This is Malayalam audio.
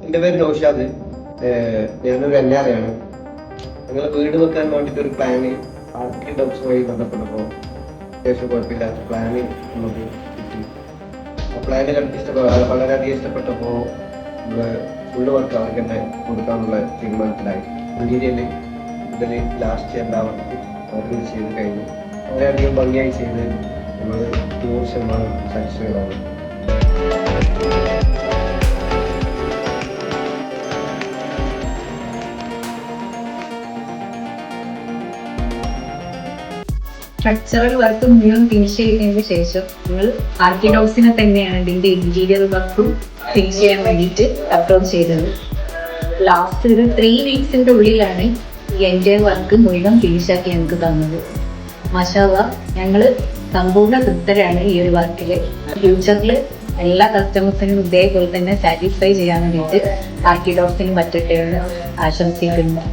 എൻ്റെ പേര് നൗഷാദ്. ഞാനൊരു എല്ലാറയാണ്. ഞങ്ങൾ വീട് വെക്കാൻ വേണ്ടിയിട്ട് ഒരു പ്ലാന് ആർക്കിടെക്ട്സുമായി ബന്ധപ്പെട്ടപ്പോൾ അത്യാവശ്യം കുഴപ്പമില്ലാത്ത പ്ലാന് നമുക്ക് കിട്ടി. ആ പ്ലാന് വളരെയധികം ഇഷ്ടപ്പെട്ടപ്പോൾ നമ്മൾ ഫുള്ള് വർക്ക് അവർക്ക് തന്നെ കൊടുക്കാനുള്ള തീരുമാനത്തിലായി. ഇന്റീരിയൽ മുതൽ ലാസ്റ്റ് എല്ലാ വർക്ക് അവർക്ക് ചെയ്ത് കഴിഞ്ഞു. വളരെയധികം ഭംഗിയായി ചെയ്ത് നമ്മൾ 100% സാറ്റിസ്ഫൈഡ് ആണ്. സ്ട്രക്ചറൽ വർക്ക് മുഴുവൻ ഫിനിഷ് ചെയ്തതിന് ശേഷം നമ്മൾ ആർക്കിഡോക്സിനെ തന്നെയാണ് ഇതിന്റെ ഇന്റീരിയർ വർക്കും ഫിനിഷ് ചെയ്യാൻ വേണ്ടിയിട്ട് അപ്രോച്ച് ചെയ്തത്. ലാസ്റ്റ് ഒരു 3 വീക്സിന്റെ ഉള്ളിലാണ് ഈ എൻ്റെ വർക്ക് മുഴുവൻ ഫിനിഷാക്കി ഞങ്ങൾക്ക് തന്നത്. മാഷാഅല്ലാഹ് ഞങ്ങൾ സമ്പൂർണ്ണ തൃപ്തരാണ് ഈ ഒരു വർക്കിൽ. ഫ്യൂച്ചറിൽ എല്ലാ കസ്റ്റമേഴ്സിനും ഇതേപോലെ തന്നെ സാറ്റിസ്ഫൈ ചെയ്യാൻ വേണ്ടിയിട്ട് ആർക്കിഡോക്സിന് പറ്റട്ടെ എന്ന് ആശംസിക്കുന്നു.